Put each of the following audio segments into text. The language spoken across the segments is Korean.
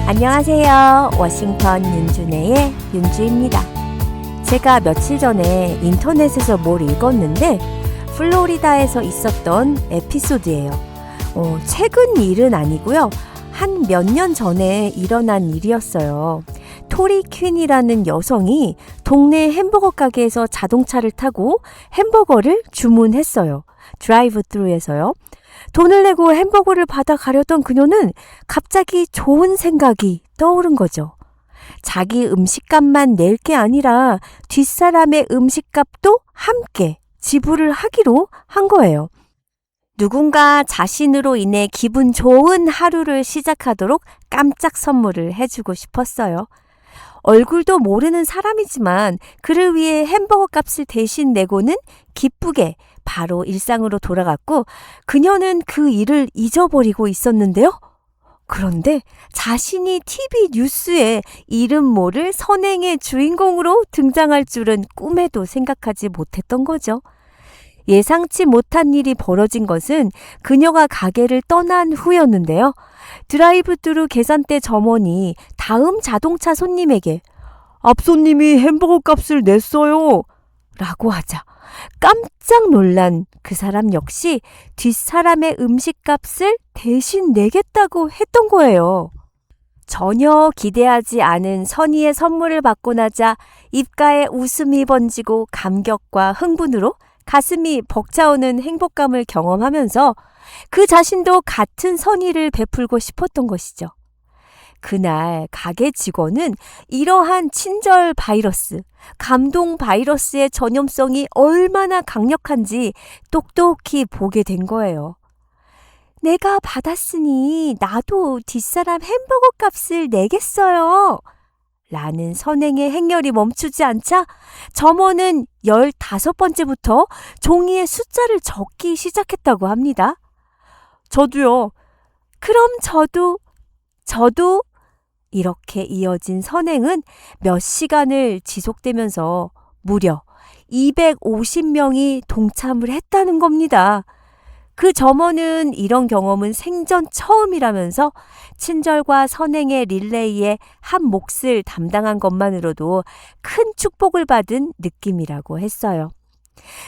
안녕하세요. 워싱턴 윤준혜의 윤주입니다. 제가 며칠 전에 인터넷에서 뭘 읽었는데 플로리다에서 있었던 에피소드예요. 최근 일은 아니고요. 한 몇 년 전에 일어난 일이었어요. 토리 퀸이라는 여성이 동네 햄버거 가게에서 자동차를 타고 햄버거를 주문했어요. 드라이브 스루에서요. 돈을 내고 햄버거를 받아가려던 그녀는 갑자기 좋은 생각이 떠오른 거죠. 자기 음식값만 낼 게 아니라 뒷사람의 음식값도 함께 지불을 하기로 한 거예요. 누군가 자신으로 인해 기분 좋은 하루를 시작하도록 깜짝 선물을 해주고 싶었어요. 얼굴도 모르는 사람이지만 그를 위해 햄버거 값을 대신 내고는 기쁘게 바로 일상으로 돌아갔고 그녀는 그 일을 잊어버리고 있었는데요. 그런데 자신이 TV 뉴스에 이름 모를 선행의 주인공으로 등장할 줄은 꿈에도 생각하지 못했던 거죠. 예상치 못한 일이 벌어진 것은 그녀가 가게를 떠난 후였는데요. 드라이브스루 계산대 점원이 다음 자동차 손님에게 앞손님이 햄버거 값을 냈어요 라고 하자 깜짝 놀란 그 사람 역시 뒷사람의 음식값을 대신 내겠다고 했던 거예요. 전혀 기대하지 않은 선의의 선물을 받고 나자 입가에 웃음이 번지고 감격과 흥분으로 가슴이 벅차오는 행복감을 경험하면서 그 자신도 같은 선의를 베풀고 싶었던 것이죠. 그날 가게 직원은 이러한 친절 바이러스, 감동 바이러스의 전염성이 얼마나 강력한지 똑똑히 보게 된 거예요. 내가 받았으니 나도 뒷사람 햄버거 값을 내겠어요. 라는 선행의 행렬이 멈추지 않자 점원은 15번째부터 종이에 숫자를 적기 시작했다고 합니다. 저도요. 그럼 저도 이렇게 이어진 선행은 몇 시간을 지속되면서 무려 250명이 동참을 했다는 겁니다. 그 점원은 이런 경험은 생전 처음이라면서 친절과 선행의 릴레이에 한 몫을 담당한 것만으로도 큰 축복을 받은 느낌이라고 했어요.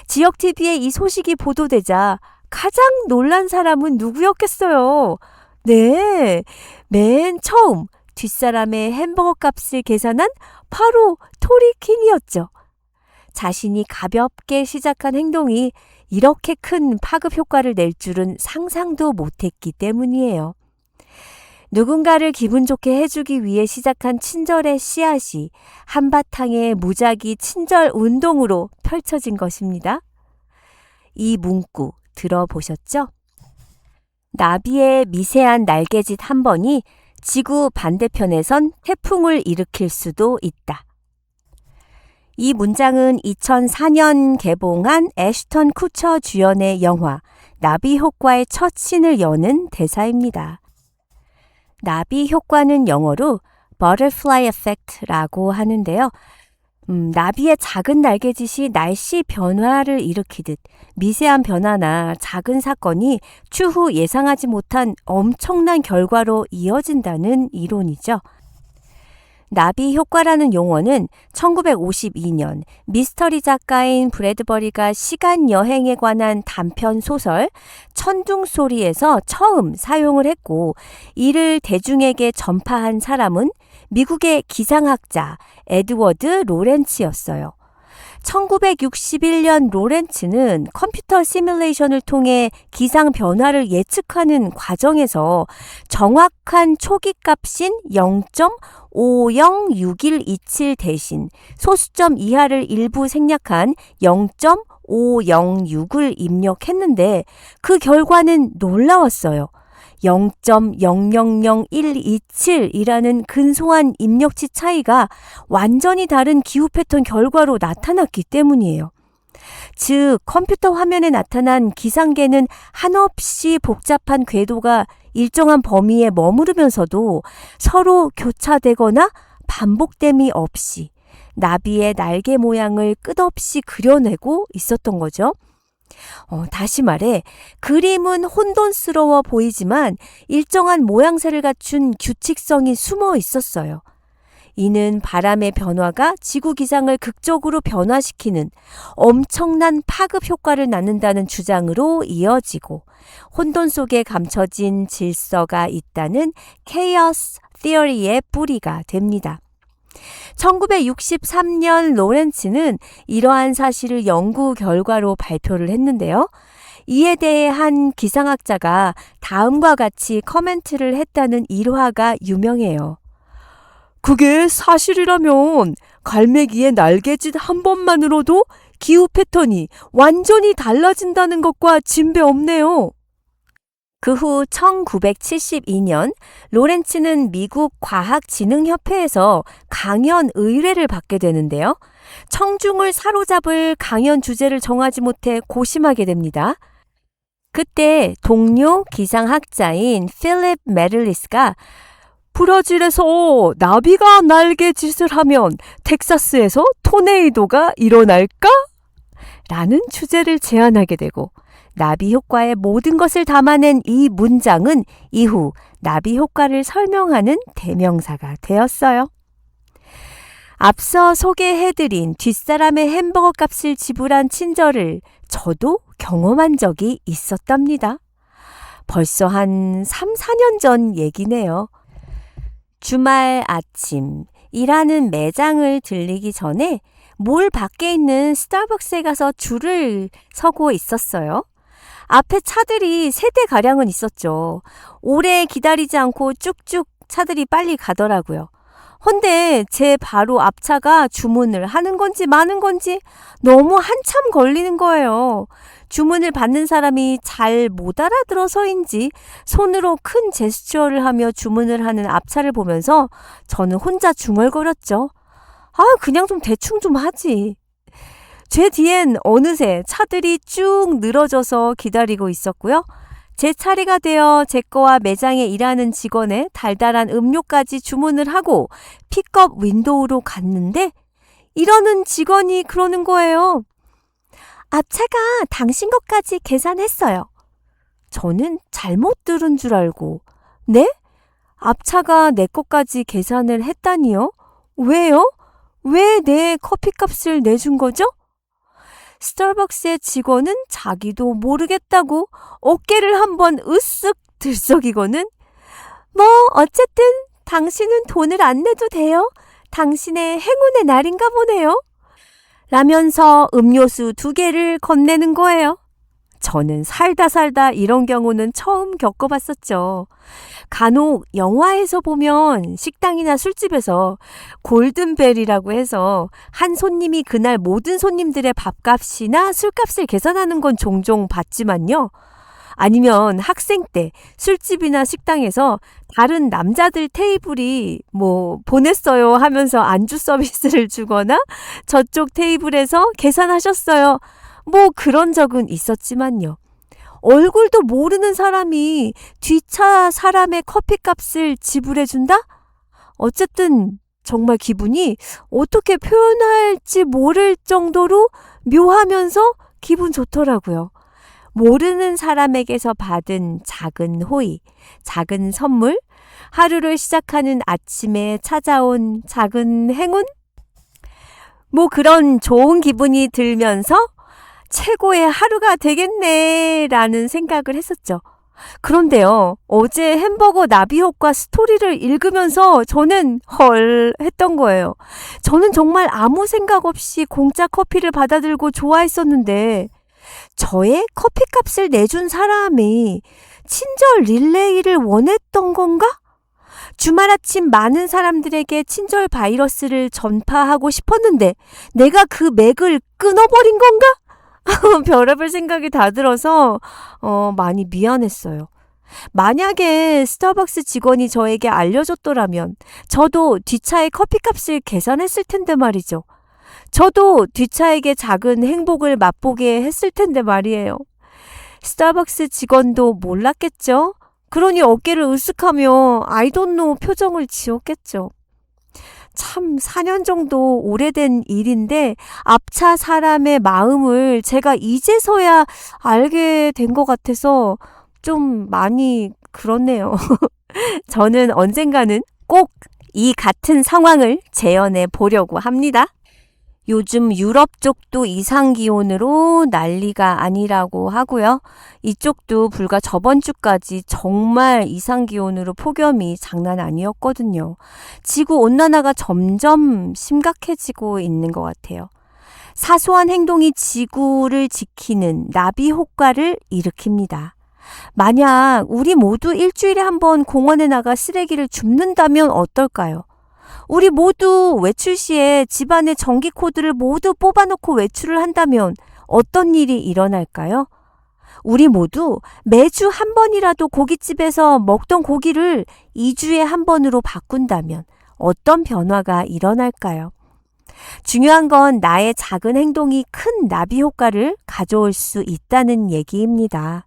지역 TV에 이 소식이 보도되자 가장 놀란 사람은 누구였겠어요? 네, 맨 처음 뒷사람의 햄버거 값을 계산한 바로 토리 퀸이었죠. 자신이 가볍게 시작한 행동이 이렇게 큰 파급 효과를 낼 줄은 상상도 못했기 때문이에요. 누군가를 기분 좋게 해주기 위해 시작한 친절의 씨앗이 한바탕의 무작위 친절 운동으로 펼쳐진 것입니다. 이 문구 들어보셨죠? 나비의 미세한 날개짓 한 번이 지구 반대편에선 태풍을 일으킬 수도 있다. 이 문장은 2004년 개봉한 애쉬턴 쿠처 주연의 영화 나비 효과의 첫 씬을 여는 대사입니다. 나비 효과는 영어로 Butterfly Effect라고 하는데요. 나비의 작은 날개짓이 날씨 변화를 일으키듯 미세한 변화나 작은 사건이 추후 예상하지 못한 엄청난 결과로 이어진다는 이론이죠. 나비 효과라는 용어는 1952년 미스터리 작가인 브래드버리가 시간 여행에 관한 단편 소설 천둥소리에서 처음 사용을 했고 이를 대중에게 전파한 사람은 미국의 기상학자 에드워드 로렌츠였어요. 1961년 로렌츠는 컴퓨터 시뮬레이션을 통해 기상 변화를 예측하는 과정에서 정확한 초기값인 0.506127 대신 소수점 이하를 일부 생략한 0.506을 입력했는데 그 결과는 놀라웠어요. 0.000127이라는 근소한 입력치 차이가 완전히 다른 기후 패턴 결과로 나타났기 때문이에요. 즉, 컴퓨터 화면에 나타난 기상계는 한없이 복잡한 궤도가 일정한 범위에 머무르면서도 서로 교차되거나 반복됨이 없이 나비의 날개 모양을 끝없이 그려내고 있었던 거죠. 다시 말해, 그림은 혼돈스러워 보이지만 일정한 모양새를 갖춘 규칙성이 숨어 있었어요. 이는 바람의 변화가 지구 기상을 극적으로 변화시키는 엄청난 파급 효과를 낳는다는 주장으로 이어지고, 혼돈 속에 감춰진 질서가 있다는 케이오스 티어리의 뿌리가 됩니다. 1963년 로렌츠는 이러한 사실을 연구 결과로 발표를 했는데요. 이에 대해 한 기상학자가 다음과 같이 커멘트를 했다는 일화가 유명해요. 그게 사실이라면 갈매기의 날개짓 한 번만으로도 기후 패턴이 완전히 달라진다는 것과 진배 없네요. 그 후 1972년 로렌츠는 미국 과학진흥협회에서 강연 의뢰를 받게 되는데요. 청중을 사로잡을 강연 주제를 정하지 못해 고심하게 됩니다. 그때 동료 기상학자인 필립 메들리스가 브라질에서 나비가 날개짓을 하면 텍사스에서 토네이도가 일어날까? 라는 주제를 제안하게 되고, 나비 효과의 모든 것을 담아낸 이 문장은 이후 나비 효과를 설명하는 대명사가 되었어요. 앞서 소개해드린 뒷사람의 햄버거 값을 지불한 친절을 저도 경험한 적이 있었답니다. 벌써 한 3, 4년 전 얘기네요. 주말 아침 일하는 매장을 들리기 전에 몰 밖에 있는 스타벅스에 가서 줄을 서고 있었어요. 앞에 차들이 3대가량은 있었죠. 오래 기다리지 않고 쭉쭉 차들이 빨리 가더라고요. 헌데 제 바로 앞차가 주문을 하는 건지 마는 건지 너무 한참 걸리는 거예요. 주문을 받는 사람이 잘 못 알아들어서인지 손으로 큰 제스처를 하며 주문을 하는 앞차를 보면서 저는 혼자 중얼거렸죠. 그냥 좀 대충 좀 하지. 제 뒤엔 어느새 차들이 쭉 늘어져서 기다리고 있었고요. 제 차례가 되어 제 거와 매장에 일하는 직원의 달달한 음료까지 주문을 하고 픽업 윈도우로 갔는데, 이러는 직원이 그러는 거예요. 앞차가 당신 것까지 계산했어요. 저는 잘못 들은 줄 알고, 네? 앞차가 내 것까지 계산을 했다니요? 왜요? 왜 내 커피값을 내준 거죠? 스타벅스의 직원은 자기도 모르겠다고 어깨를 한번 으쓱 들썩이고는 어쨌든 당신은 돈을 안 내도 돼요. 당신의 행운의 날인가 보네요. 라면서 음료수 2개를 건네는 거예요. 저는 살다 이런 경우는 처음 겪어봤었죠. 간혹 영화에서 보면 식당이나 술집에서 골든벨이라고 해서 한 손님이 그날 모든 손님들의 밥값이나 술값을 계산하는 건 종종 봤지만요. 아니면 학생 때 술집이나 식당에서 다른 남자들 테이블이 보냈어요 하면서 안주 서비스를 주거나 저쪽 테이블에서 계산하셨어요. 그런 적은 있었지만요. 얼굴도 모르는 사람이 뒷차 사람의 커피값을 지불해준다? 어쨌든 정말 기분이 어떻게 표현할지 모를 정도로 묘하면서 기분 좋더라고요. 모르는 사람에게서 받은 작은 호의, 작은 선물, 하루를 시작하는 아침에 찾아온 작은 행운? 그런 좋은 기분이 들면서 최고의 하루가 되겠네 라는 생각을 했었죠. 그런데요, 어제 햄버거 나비 효과 스토리를 읽으면서 저는 헐 했던 거예요. 저는 정말 아무 생각 없이 공짜 커피를 받아들고 좋아했었는데 저의 커피값을 내준 사람이 친절 릴레이를 원했던 건가? 주말 아침 많은 사람들에게 친절 바이러스를 전파하고 싶었는데 내가 그 맥을 끊어버린 건가? 별의별 생각이 다 들어서 많이 미안했어요. 만약에 스타벅스 직원이 저에게 알려줬더라면 저도 뒷차의 커피값을 계산했을 텐데 말이죠. 저도 뒷차에게 작은 행복을 맛보게 했을 텐데 말이에요. 스타벅스 직원도 몰랐겠죠? 그러니 어깨를 으쓱하며 I don't know 표정을 지었겠죠. 참 4년 정도 오래된 일인데 앞차 사람의 마음을 제가 이제서야 알게 된 것 같아서 좀 많이 그렇네요. 저는 언젠가는 꼭 이 같은 상황을 재현해 보려고 합니다. 요즘 유럽 쪽도 이상기온으로 난리가 아니라고 하고요. 이쪽도 불과 저번 주까지 정말 이상기온으로 폭염이 장난 아니었거든요. 지구온난화가 점점 심각해지고 있는 것 같아요. 사소한 행동이 지구를 지키는 나비 효과를 일으킵니다. 만약 우리 모두 일주일에 한 번 공원에 나가 쓰레기를 줍는다면 어떨까요? 우리 모두 외출 시에 집안의 전기 코드를 모두 뽑아놓고 외출을 한다면 어떤 일이 일어날까요? 우리 모두 매주 한 번이라도 고깃집에서 먹던 고기를 2주에 한 번으로 바꾼다면 어떤 변화가 일어날까요? 중요한 건 나의 작은 행동이 큰 나비 효과를 가져올 수 있다는 얘기입니다.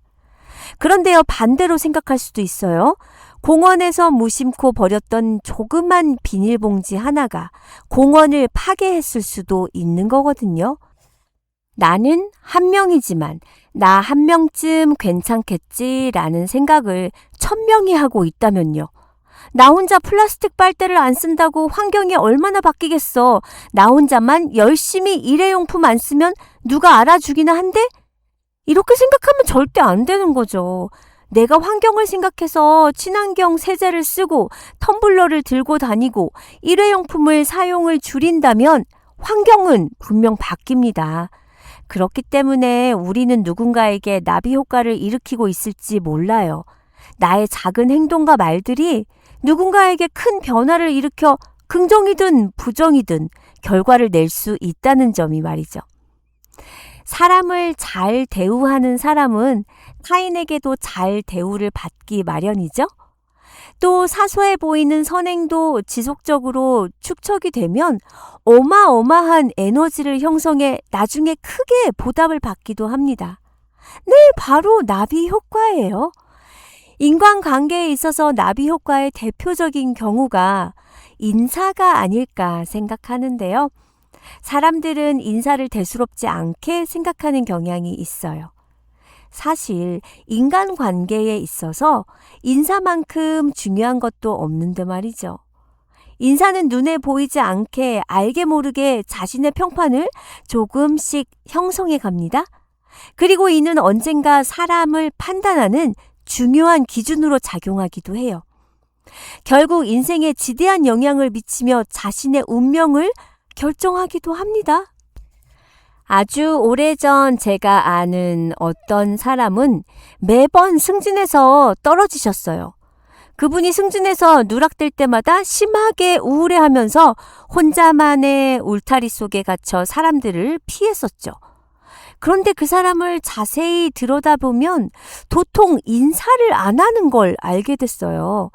그런데요, 반대로 생각할 수도 있어요. 공원에서 무심코 버렸던 조그만 비닐봉지 하나가 공원을 파괴했을 수도 있는 거거든요. 나는 한 명이지만 나 한 명쯤 괜찮겠지라는 생각을 1000명이 하고 있다면요. 나 혼자 플라스틱 빨대를 안 쓴다고 환경이 얼마나 바뀌겠어. 나 혼자만 열심히 일회용품 안 쓰면 누가 알아주기나 한데? 이렇게 생각하면 절대 안 되는 거죠. 내가 환경을 생각해서 친환경 세제를 쓰고 텀블러를 들고 다니고 일회용품을 사용을 줄인다면 환경은 분명 바뀝니다. 그렇기 때문에 우리는 누군가에게 나비 효과를 일으키고 있을지 몰라요. 나의 작은 행동과 말들이 누군가에게 큰 변화를 일으켜 긍정이든 부정이든 결과를 낼 수 있다는 점이 말이죠. 사람을 잘 대우하는 사람은 타인에게도 잘 대우를 받기 마련이죠. 또 사소해 보이는 선행도 지속적으로 축적이 되면 어마어마한 에너지를 형성해 나중에 크게 보답을 받기도 합니다. 네, 바로 나비 효과예요. 인간관계에 있어서 나비 효과의 대표적인 경우가 인사가 아닐까 생각하는데요. 사람들은 인사를 대수롭지 않게 생각하는 경향이 있어요. 사실 인간관계에 있어서 인사만큼 중요한 것도 없는데 말이죠. 인사는 눈에 보이지 않게 알게 모르게 자신의 평판을 조금씩 형성해 갑니다. 그리고 이는 언젠가 사람을 판단하는 중요한 기준으로 작용하기도 해요. 결국 인생에 지대한 영향을 미치며 자신의 운명을 결정하기도 합니다. 아주 오래전 제가 아는 어떤 사람은 매번 승진해서 떨어지셨어요. 그분이 승진해서 누락될 때마다 심하게 우울해하면서 혼자만의 울타리 속에 갇혀 사람들을 피했었죠. 그런데 그 사람을 자세히 들여다보면 도통 인사를 안 하는 걸 알게 됐어요.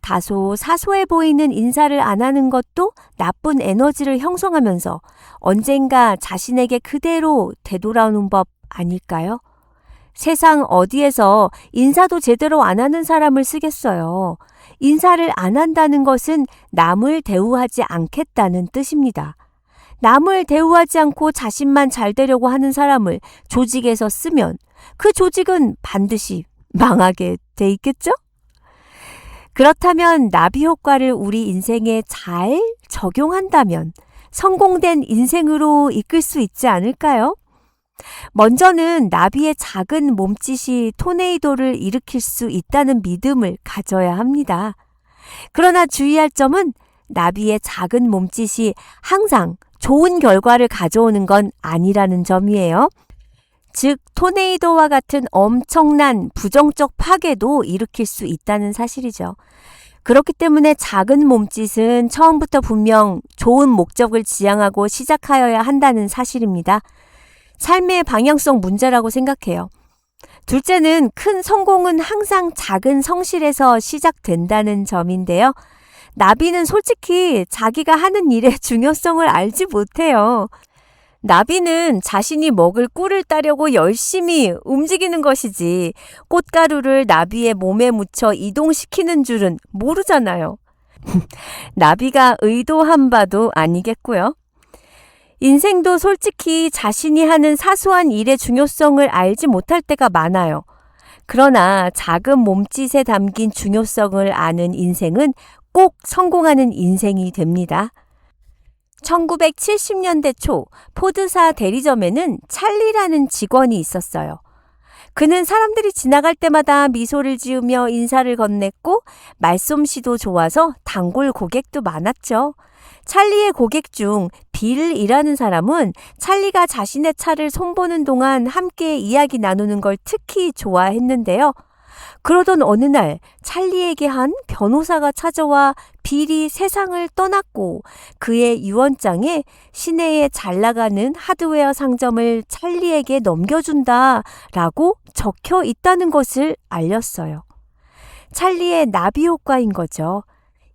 다소 사소해 보이는 인사를 안 하는 것도 나쁜 에너지를 형성하면서 언젠가 자신에게 그대로 되돌아오는 법 아닐까요? 세상 어디에서 인사도 제대로 안 하는 사람을 쓰겠어요. 인사를 안 한다는 것은 남을 대우하지 않겠다는 뜻입니다. 남을 대우하지 않고 자신만 잘 되려고 하는 사람을 조직에서 쓰면 그 조직은 반드시 망하게 돼 있겠죠? 그렇다면 나비 효과를 우리 인생에 잘 적용한다면 성공된 인생으로 이끌 수 있지 않을까요? 먼저는 나비의 작은 몸짓이 토네이도를 일으킬 수 있다는 믿음을 가져야 합니다. 그러나 주의할 점은 나비의 작은 몸짓이 항상 좋은 결과를 가져오는 건 아니라는 점이에요. 즉, 토네이도와 같은 엄청난 부정적 파괴도 일으킬 수 있다는 사실이죠. 그렇기 때문에 작은 몸짓은 처음부터 분명 좋은 목적을 지향하고 시작하여야 한다는 사실입니다. 삶의 방향성 문제라고 생각해요. 둘째는 큰 성공은 항상 작은 성실에서 시작된다는 점인데요. 나비는 솔직히 자기가 하는 일의 중요성을 알지 못해요. 나비는 자신이 먹을 꿀을 따려고 열심히 움직이는 것이지 꽃가루를 나비의 몸에 묻혀 이동시키는 줄은 모르잖아요. 나비가 의도한 바도 아니겠고요. 인생도 솔직히 자신이 하는 사소한 일의 중요성을 알지 못할 때가 많아요. 그러나 작은 몸짓에 담긴 중요성을 아는 인생은 꼭 성공하는 인생이 됩니다. 1970년대 초 포드사 대리점에는 찰리라는 직원이 있었어요. 그는 사람들이 지나갈 때마다 미소를 지으며 인사를 건넸고 말솜씨도 좋아서 단골 고객도 많았죠. 찰리의 고객 중 빌이라는 사람은 찰리가 자신의 차를 손보는 동안 함께 이야기 나누는 걸 특히 좋아했는데요. 그러던 어느 날 찰리에게 한 변호사가 찾아와 빌이 세상을 떠났고 그의 유언장에 시내에 잘 나가는 하드웨어 상점을 찰리에게 넘겨준다라고 적혀 있다는 것을 알렸어요. 찰리의 나비 효과인 거죠.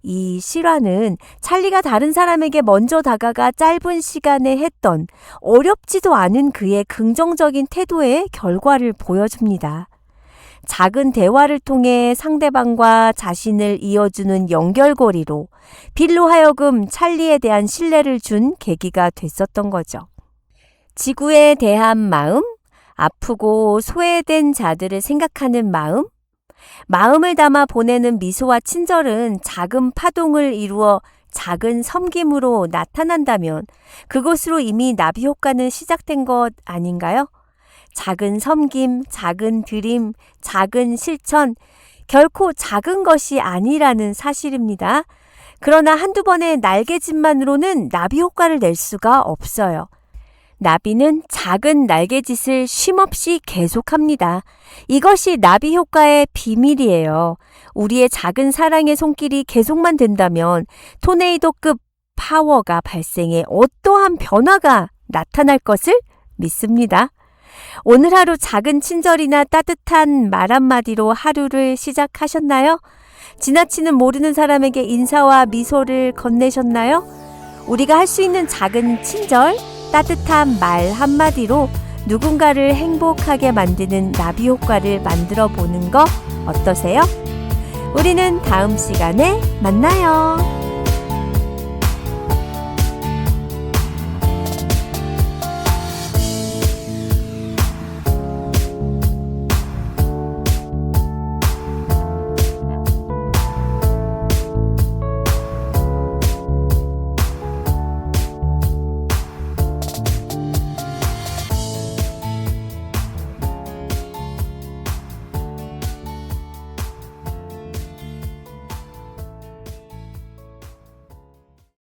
이 실화는 찰리가 다른 사람에게 먼저 다가가 짧은 시간에 했던 어렵지도 않은 그의 긍정적인 태도의 결과를 보여줍니다. 작은 대화를 통해 상대방과 자신을 이어주는 연결고리로 빌로 하여금 찰리에 대한 신뢰를 준 계기가 됐었던 거죠. 지구에 대한 마음, 아프고 소외된 자들을 생각하는 마음, 마음을 담아 보내는 미소와 친절은 작은 파동을 이루어 작은 섬김으로 나타난다면 그것으로 이미 나비 효과는 시작된 것 아닌가요? 작은 섬김, 작은 드림, 작은 실천, 결코 작은 것이 아니라는 사실입니다. 그러나 한두 번의 날개짓만으로는 나비 효과를 낼 수가 없어요. 나비는 작은 날개짓을 쉼없이 계속합니다. 이것이 나비 효과의 비밀이에요. 우리의 작은 사랑의 손길이 계속만 된다면 토네이도급 파워가 발생해 어떠한 변화가 나타날 것을 믿습니다. 오늘 하루 작은 친절이나 따뜻한 말 한마디로 하루를 시작하셨나요? 지나치는 모르는 사람에게 인사와 미소를 건네셨나요? 우리가 할 수 있는 작은 친절, 따뜻한 말 한마디로 누군가를 행복하게 만드는 나비 효과를 만들어 보는 거 어떠세요? 우리는 다음 시간에 만나요.